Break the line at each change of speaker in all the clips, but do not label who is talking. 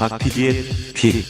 박 PD의 픽.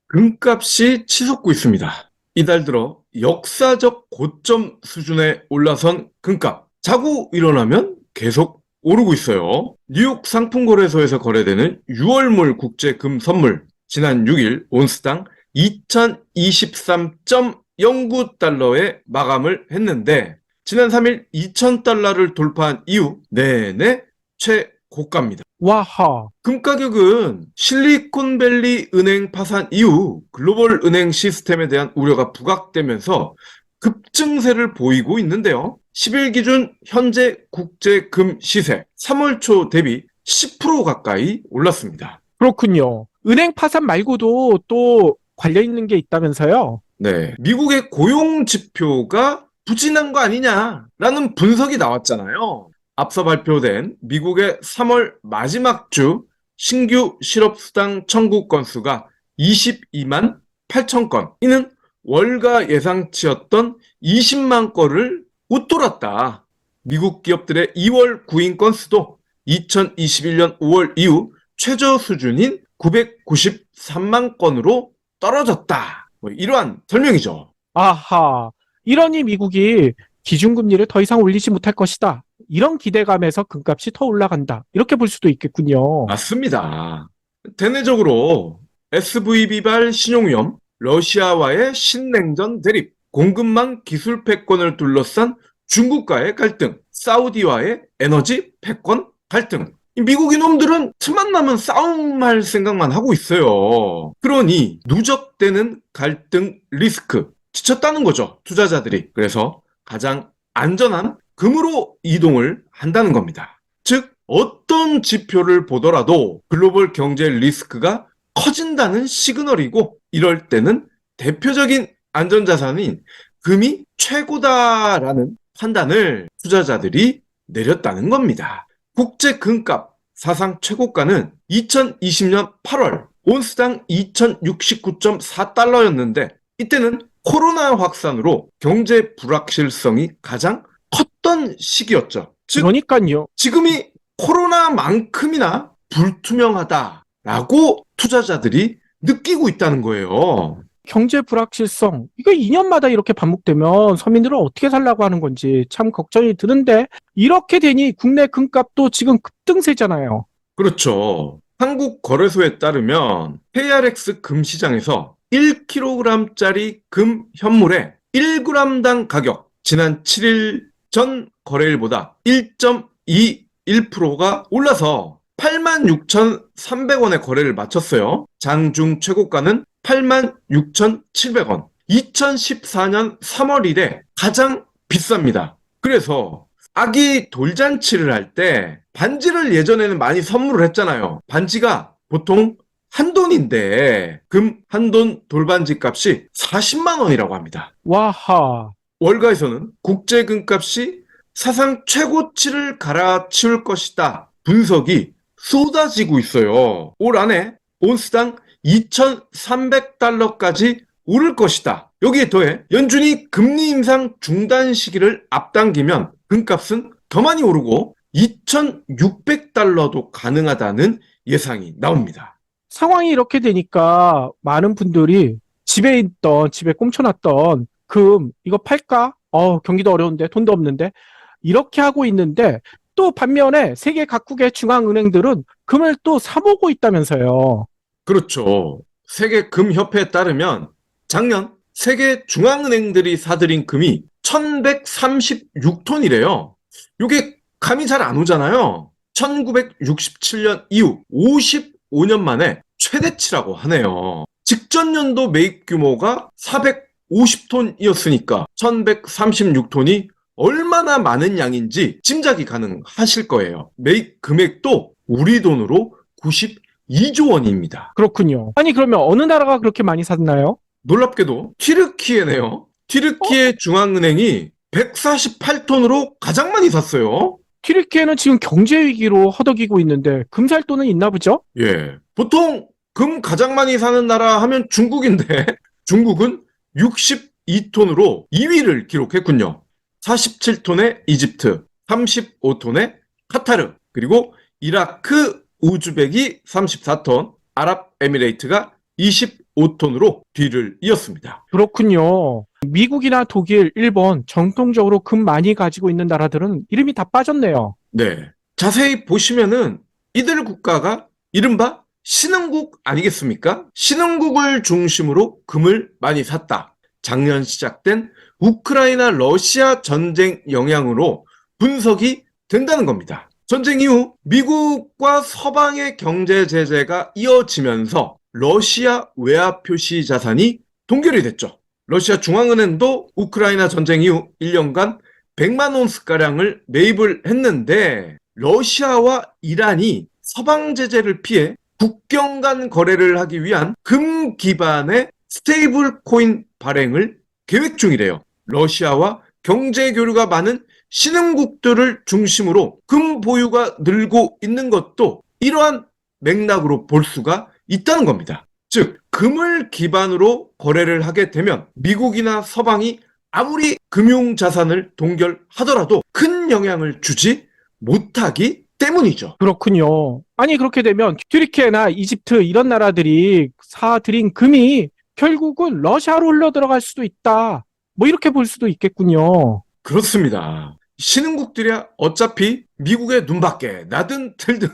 금값이 치솟고 있습니다. 이달 들어 역사적 고점 수준에 올라선 금값. 자고 일어나면 계속 오르고 있어요. 뉴욕 상품거래소에서 거래되는 6월물 국제금 선물 지난 6일 온스당 2023.09달러에 마감을 했는데 지난 3일 2000달러를 돌파한 이후 내내 최고가입니다.
와하.
금 가격은 실리콘밸리 은행 파산 이후 글로벌 은행 시스템에 대한 우려가 부각되면서 급증세를 보이고 있는데요. 10일 기준 현재 국제 금 시세 3월 초 대비 10% 가까이 올랐습니다.
그렇군요. 은행 파산 말고도 또 관련 있는 게 있다면서요?
네, 미국의 고용 지표가 부진한 거 아니냐라는 분석이 나왔잖아요. 앞서 발표된 미국의 3월 마지막 주 신규 실업수당 청구 건수가 22만 8천 건. 이는 월가 예상치였던 20만 건을 웃돌았다. 미국 기업들의 2월 구인 건수도 2021년 5월 이후 최저 수준인 993만 건으로 떨어졌다. 이러한 설명이죠.
아하. 이러니 미국이 기준금리를 더 이상 올리지 못할 것이다. 이런 기대감에서 금값이 더 올라간다. 이렇게 볼 수도 있겠군요.
맞습니다. 대내적으로 SVB발 신용위험, 러시아와의 신냉전 대립, 공급망 기술 패권을 둘러싼 중국과의 갈등, 사우디와의 에너지 패권 갈등. 이 미국 이놈들은 틈만 나면 싸움할 생각만 하고 있어요. 그러니 누적되는 갈등 리스크, 지쳤다는 거죠, 투자자들이. 그래서 가장 안전한 금으로 이동을 한다는 겁니다. 즉, 어떤 지표를 보더라도 글로벌 경제 리스크가 커진다는 시그널이고, 이럴 때는 대표적인 안전자산인 금이 최고다라는 판단을 투자자들이 내렸다는 겁니다. 국제 금값 사상 최고가는 2020년 8월 온스당 2069.4달러였는데 이때는 코로나 확산으로 경제 불확실성이 가장 컸던 시기였죠. 즉,
그러니까요.
지금이 코로나만큼이나 불투명하다라고 투자자들이 느끼고 있다는 거예요.
경제 불확실성. 이거 2년마다 이렇게 반복되면 서민들은 어떻게 살라고 하는 건지 참 걱정이 드는데 이렇게 되니 국내 금값도 지금 급등세잖아요.
그렇죠. 한국거래소에 따르면 KRX 금시장에서 1kg짜리 금 현물의 1g당 가격 지난 7일 전 거래일보다 1.21%가 올라서 86,300원에 거래를 마쳤어요. 장중 최고가는 86,700원. 2014년 3월 이래 가장 비쌉니다. 그래서 아기 돌잔치를 할 때 반지를 예전에는 많이 선물을 했잖아요. 반지가 보통 한 돈인데 금 한 돈 돌반지 값이 40만 원이라고 합니다.
와하.
월가에서는 국제 금값이 사상 최고치를 갈아치울 것이다. 분석이 쏟아지고 있어요. 올 안에 온스당 2,300달러까지 오를 것이다. 여기에 더해 연준이 금리 인상 중단 시기를 앞당기면 금값은 더 많이 오르고 2,600달러도 가능하다는 예상이 나옵니다.
상황이 이렇게 되니까 많은 분들이 집에 꼼쳐놨던 금 이거 팔까? 경기도 어려운데 돈도 없는데 이렇게 하고 있는데 또 반면에 세계 각국의 중앙은행들은 금을 또 사모고 있다면서요.
그렇죠. 세계금협회에 따르면 작년 세계 중앙은행들이 사들인 금이 1,136톤이래요. 이게 감이 잘 안 오잖아요. 1967년 이후 55년 만에 최대치라고 하네요. 직전 연도 매입 규모가 450톤이었으니까 1,136톤이 얼마나 많은 양인지 짐작이 가능하실 거예요. 매입 금액도 우리 돈으로 92조 원입니다.
그렇군요. 아니 그러면 어느 나라가 그렇게 많이 샀나요?
놀랍게도 튀르키예네요. 튀르키예 중앙은행이 148톤으로 가장 많이 샀어요.
튀르키예는 지금 경제 위기로 허덕이고 있는데 금 살 돈은 있나 보죠?
예. 보통 금 가장 많이 사는 나라 하면 중국인데 중국은 62톤으로 2위를 기록했군요. 47톤의 이집트, 35톤의 카타르, 그리고 이라크, 우즈벡이 34톤, 아랍에미레이트가 25톤으로 뒤를 이었습니다.
그렇군요. 미국이나 독일, 일본 정통적으로 금 많이 가지고 있는 나라들은 이름이 다 빠졌네요.
네. 자세히 보시면은 이들 국가가 이른바 신흥국 아니겠습니까? 신흥국을 중심으로 금을 많이 샀다. 작년 시작된 우크라이나 러시아 전쟁 영향으로 분석이 된다는 겁니다. 전쟁 이후 미국과 서방의 경제 제재가 이어지면서 러시아 외화 표시 자산이 동결이 됐죠. 러시아 중앙은행도 우크라이나 전쟁 이후 1년간 100만 온스가량을 매입을 했는데 러시아와 이란이 서방 제재를 피해 국경 간 거래를 하기 위한 금 기반의 스테이블 코인 발행을 계획 중이래요. 러시아와 경제 교류가 많은 신흥국들을 중심으로 금 보유가 늘고 있는 것도 이러한 맥락으로 볼 수가 있다는 겁니다. 즉, 금을 기반으로 거래를 하게 되면 미국이나 서방이 아무리 금융자산을 동결하더라도 큰 영향을 주지 못하기 때문이죠.
그렇군요. 아니, 그렇게 되면 튀르키예나 이집트 이런 나라들이 사들인 금이 결국은 러시아로 흘러들어갈 수도 있다. 뭐 이렇게 볼 수도 있겠군요.
그렇습니다. 신흥국들이야 어차피 미국의 눈밖에 나든 틀든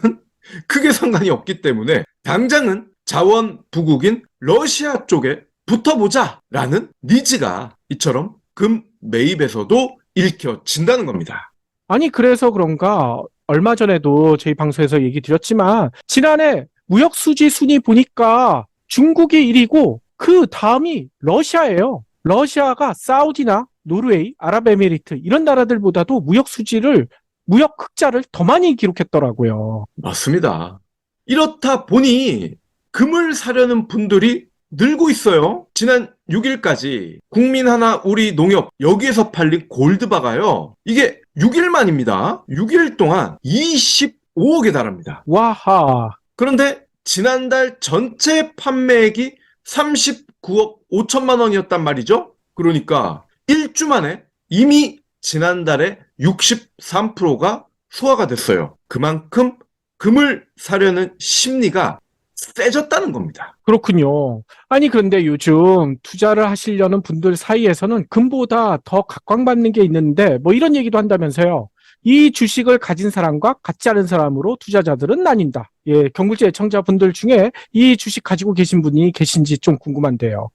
크게 상관이 없기 때문에 당장은 자원 부국인 러시아 쪽에 붙어보자라는 니즈가 이처럼 금 매입에서도 읽혀진다는 겁니다.
아니, 그래서 그런가 얼마 전에도 저희 방송에서 얘기 드렸지만 지난해 무역 수지 순위 보니까 중국이 1위고 그 다음이 러시아예요. 러시아가 사우디나 노르웨이, 아랍에미리트 이런 나라들보다도 무역 흑자를 더 많이 기록했더라고요.
맞습니다. 이렇다 보니 금을 사려는 분들이 늘고 있어요. 지난 6일까지 국민하나 우리 농협 여기에서 팔린 골드바가요. 이게 6일 만입니다. 6일 동안 25억에 달합니다.
와하.
그런데 지난달 전체 판매액이 39억 5천만 원이었단 말이죠. 그러니까 1주 만에 이미 지난달에 63%가 소화가 됐어요. 그만큼 금을 사려는 심리가 세졌다는 겁니다.
그렇군요. 아니, 그런데 요즘 투자를 하시려는 분들 사이에서는 금보다 더 각광받는 게 있는데 뭐 이런 얘기도 한다면서요. 이 주식을 가진 사람과 갖지 않은 사람으로 투자자들은 나뉜다. 예, 경굴지 애청자분들 중에 이 주식 가지고 계신 분이 계신지 좀 궁금한데요.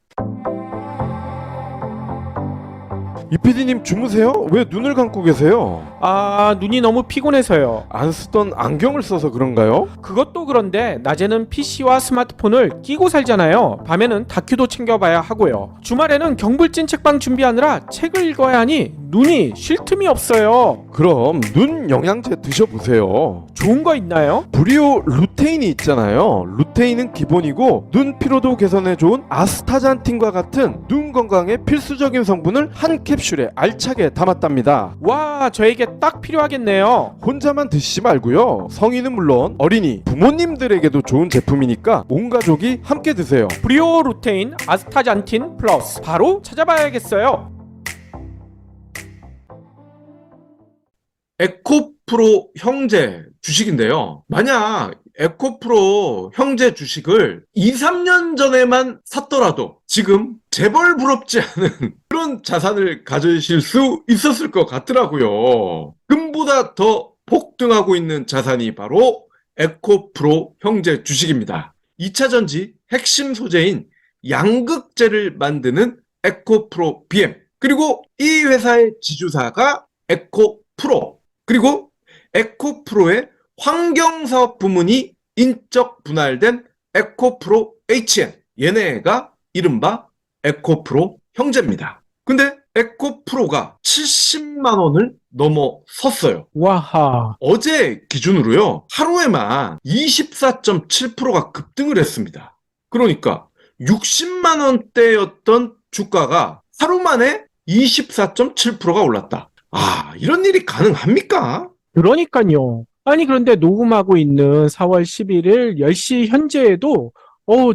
이 PD님 주무세요? 왜 눈을 감고 계세요?
아, 눈이 너무 피곤해서요.
안 쓰던 안경을 써서 그런가요?
그것도 그런데 낮에는 PC와 스마트폰을 끼고 살잖아요. 밤에는 다큐도 챙겨봐야 하고요. 주말에는 경불진 책방 준비하느라 책을 읽어야 하니 눈이 쉴 틈이 없어요.
그럼 눈 영양제 드셔보세요.
좋은 거 있나요?
브리오 루테인이 있잖아요. 루테인은 기본이고 눈 피로도 개선에 좋은 아스타잔틴과 같은 눈 건강에 필수적인 성분을 한 캡슐에 알차게 담았답니다.
와, 저에게 딱 필요하겠네요.
혼자만 드시지 말고요. 성인은 물론 어린이, 부모님들에게도 좋은 제품이니까 온 가족이 함께 드세요.
브리오 루테인 아스타잔틴 플러스 바로 찾아봐야겠어요.
에코프로 형제 주식인데요. 만약 에코프로 형제 주식을 2, 3년 전에만 샀더라도 지금 재벌 부럽지 않은 그런 자산을 가지실 수 있었을 것 같더라고요. 금보다 더 폭등하고 있는 자산이 바로 에코프로 형제 주식입니다. 2차 전지 핵심 소재인 양극재를 만드는 에코프로 BM, 그리고 이 회사의 지주사가 에코프로, 그리고 에코프로의 환경사업 부문이 인적 분할된 에코프로 HN, 얘네가 이른바 에코프로 형제입니다. 근데 에코프로가 70만 원을 넘어섰어요.
와하.
어제 기준으로요, 하루에만 24.7%가 급등을 했습니다. 그러니까 60만 원대였던 주가가 하루 만에 24.7%가 올랐다. 아, 이런 일이 가능합니까?
그러니까요. 아니, 그런데 녹음하고 있는 4월 11일 10시 현재에도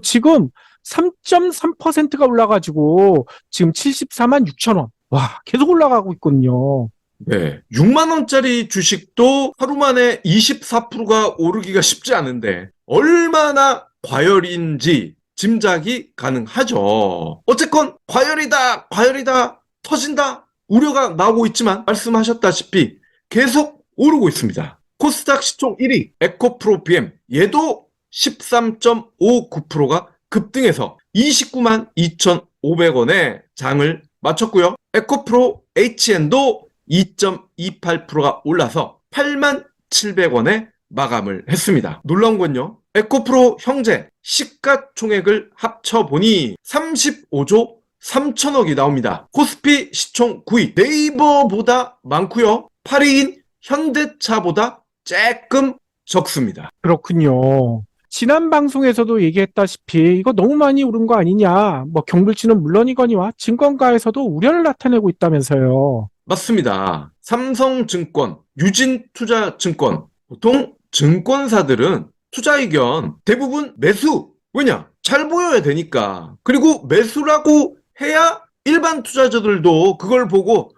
지금 3.3%가 올라가지고 지금 74만 6천 원. 와, 계속 올라가고 있군요.
네. 6만 원짜리 주식도 하루 만에 24%가 오르기가 쉽지 않은데 얼마나 과열인지 짐작이 가능하죠. 어쨌건 과열이다, 과열이다, 터진다 우려가 나오고 있지만 말씀하셨다시피 계속 오르고 있습니다. 코스닥 시총 1위 에코프로 BM 얘도 13.59%가 급등해서 29만 2,500원에 장을 마쳤고요. 에코프로 HN도 2.28%가 올라서 8만 700원에 마감을 했습니다. 놀라운 건요. 에코프로 형제 시가총액을 합쳐보니 35조 3천억이 나옵니다. 코스피 시총 9위 네이버보다 많고요. 8위인 현대차보다 조금 적습니다.
그렇군요. 지난 방송에서도 얘기했다시피 이거 너무 많이 오른 거 아니냐. 뭐 경불치는 물론이거니와 증권가에서도 우려를 나타내고 있다면서요.
맞습니다. 삼성증권, 유진투자증권, 보통 증권사들은 투자 의견 대부분 매수. 왜냐? 잘 보여야 되니까. 그리고 매수라고 해야 일반 투자자들도 그걸 보고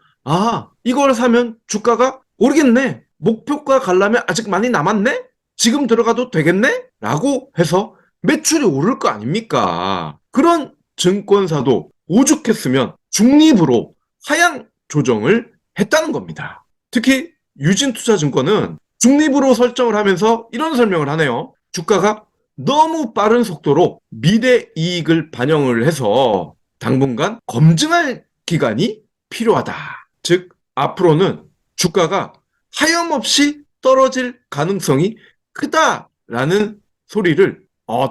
이걸 사면 주가가 오르겠네. 목표가 가려면 아직 많이 남았네? 지금 들어가도 되겠네? 라고 해서 매출이 오를 거 아닙니까? 그런 증권사도 오죽했으면 중립으로 하향 조정을 했다는 겁니다. 특히 유진투자증권은 중립으로 설정을 하면서 이런 설명을 하네요. 주가가 너무 빠른 속도로 미래 이익을 반영을 해서 당분간 검증할 기간이 필요하다. 즉 앞으로는 주가가 하염없이 떨어질 가능성이 크다라는 소리를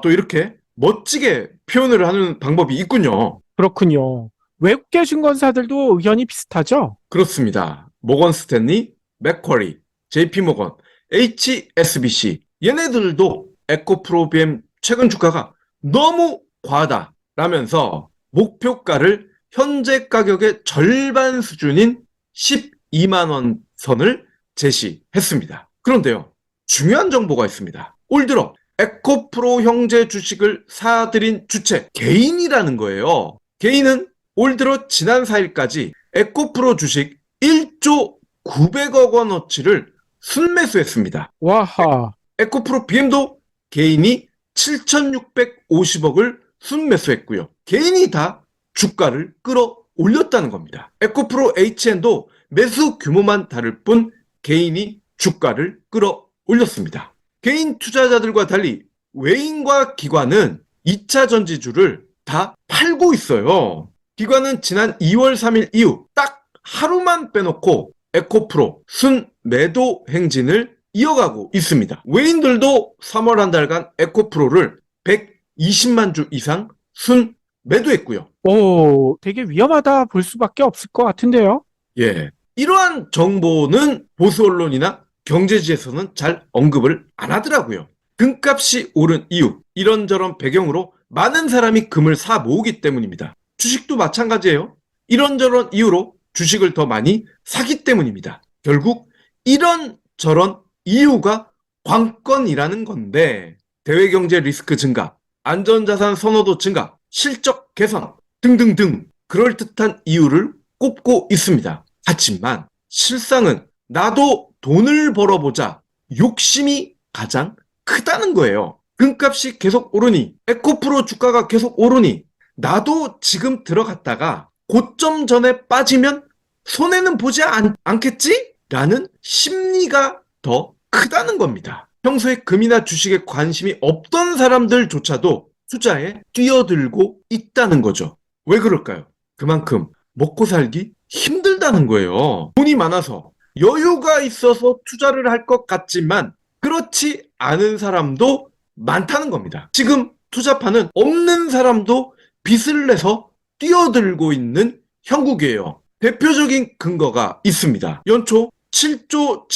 또 이렇게 멋지게 표현을 하는 방법이 있군요.
그렇군요. 외국계 증권사들도 의견이 비슷하죠?
그렇습니다. 모건 스탠리, 맥쿼리, JP모건, HSBC 얘네들도 에코프로 BM 최근 주가가 너무 과하다라면서 목표가를 현재 가격의 절반 수준인 12만 원 선을 제시했습니다. 그런데요. 중요한 정보가 있습니다. 올 들어 에코프로 형제 주식을 사들인 주체 개인이라는 거예요. 개인은 올 들어 지난 4일까지 에코프로 주식 1조 900억 원어치를 순매수했습니다.
와하.
에코프로 BM도 개인이 7,650억을 순매수했고요. 개인이 다 주가를 끌어올렸다는 겁니다. 에코프로 HN도 매수 규모만 다를 뿐 개인이 주가를 끌어올렸습니다. 개인 투자자들과 달리 외인과 기관은 2차 전지주를 다 팔고 있어요. 기관은 지난 2월 3일 이후 딱 하루만 빼놓고 에코프로 순매도 행진을 이어가고 있습니다. 외인들도 3월 한 달간 에코프로를 120만 주 이상 순매도했고요.
오, 되게 위험하다 볼 수밖에 없을 것 같은데요?
예, 이러한 정보는 보수 언론이나 경제지에서는 잘 언급을 안 하더라고요. 금값이 오른 이유, 이런저런 배경으로 많은 사람이 금을 사 모으기 때문입니다. 주식도 마찬가지예요. 이런저런 이유로 주식을 더 많이 사기 때문입니다. 결국 이런저런 이유가 관건이라는 건데 대외경제 리스크 증가, 안전자산 선호도 증가, 실적 개선 등등등 그럴듯한 이유를 꼽고 있습니다. 하지만 실상은 나도 돈을 벌어보자 욕심이 가장 크다는 거예요. 금값이 계속 오르니 에코프로 주가가 계속 오르니 나도 지금 들어갔다가 고점 전에 빠지면 손해는 보지 않겠지? 라는 심리가 더 크다는 겁니다. 평소에 금이나 주식에 관심이 없던 사람들조차도 투자에 뛰어들고 있다는 거죠. 왜 그럴까요? 그만큼 먹고 살기 힘들다는 거예요. 돈이 많아서 여유가 있어서 투자를 할 것 같지만 그렇지 않은 사람도 많다는 겁니다. 지금 투자파는 없는 사람도 빚을 내서 뛰어들고 있는 형국이에요. 대표적인 근거가 있습니다. 연초 7조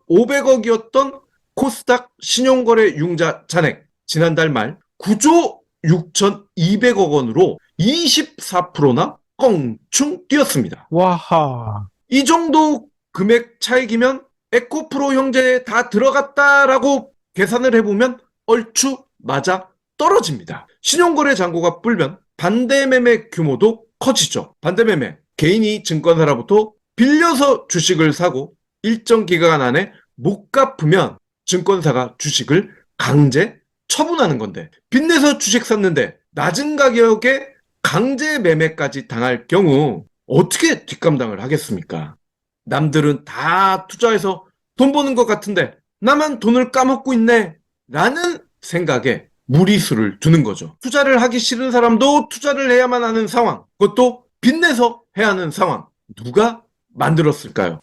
7,500억이었던 코스닥 신용거래 융자 잔액 지난달 말 9조 6,200억 원으로 24%나 껑충 뛰었습니다.
와하.
이 정도 금액 차익이면 에코프로 형제에 다 들어갔다라고 계산을 해보면 얼추 맞아 떨어집니다. 신용거래 잔고가 불면 반대매매 규모도 커지죠. 반대매매, 개인이 증권사로부터 빌려서 주식을 사고 일정 기간 안에 못 갚으면 증권사가 주식을 강제 처분하는 건데, 빚내서 주식 샀는데 낮은 가격에 강제 매매까지 당할 경우 어떻게 뒷감당을 하겠습니까? 남들은 다 투자해서 돈 버는 것 같은데 나만 돈을 까먹고 있네 라는 생각에 무리수를 두는 거죠. 투자를 하기 싫은 사람도 투자를 해야만 하는 상황, 그것도 빚내서 해야 하는 상황, 누가 만들었을까요?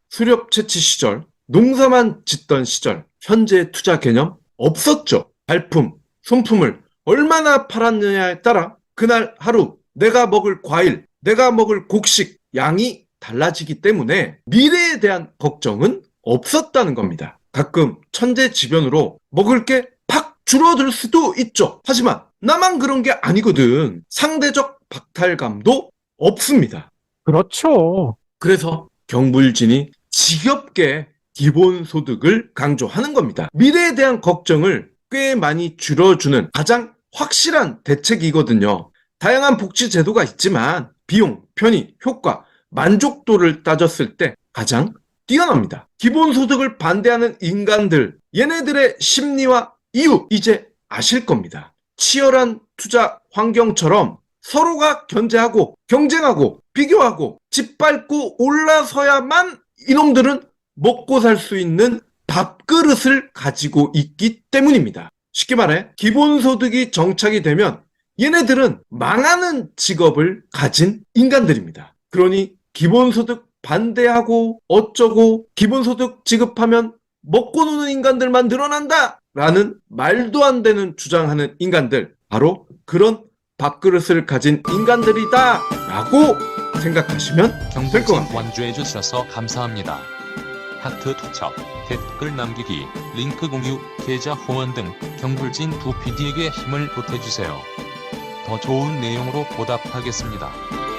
수렵 채취 시절, 농사만 짓던 시절, 현재 투자 개념 없었죠. 발품, 손품을 얼마나 팔았느냐에 따라 그날 하루 내가 먹을 과일, 내가 먹을 곡식 양이 달라지기 때문에 미래에 대한 걱정은 없었다는 겁니다. 가끔 천재지변으로 먹을 게 팍 줄어들 수도 있죠. 하지만 나만 그런 게 아니거든. 상대적 박탈감도 없습니다.
그렇죠.
그래서 경불진이 지겹게 기본소득을 강조하는 겁니다. 미래에 대한 걱정을 꽤 많이 줄여주는 가장 확실한 대책이거든요. 다양한 복지 제도가 있지만 비용, 편의, 효과, 만족도를 따졌을 때 가장 뛰어납니다. 기본소득을 반대하는 인간들, 얘네들의 심리와 이유 이제 아실 겁니다. 치열한 투자 환경처럼 서로가 견제하고 경쟁하고 비교하고 짓밟고 올라서야만 이놈들은 먹고 살 수 있는 밥그릇을 가지고 있기 때문입니다. 쉽게 말해 기본소득이 정착이 되면 얘네들은 망하는 직업을 가진 인간들입니다. 그러니 기본소득 반대하고 어쩌고 기본소득 지급하면 먹고 노는 인간들만 늘어난다 라는 말도 안 되는 주장하는 인간들, 바로 그런 밥그릇을 가진 인간들이다 라고 생각하시면 될 것
경불진
같아요.
완주해 주셔서 감사합니다. 하트 투척, 댓글 남기기, 링크 공유, 계좌 후원 등 경불진 두 PD에게 힘을 보태주세요. 더 좋은 내용으로 보답하겠습니다.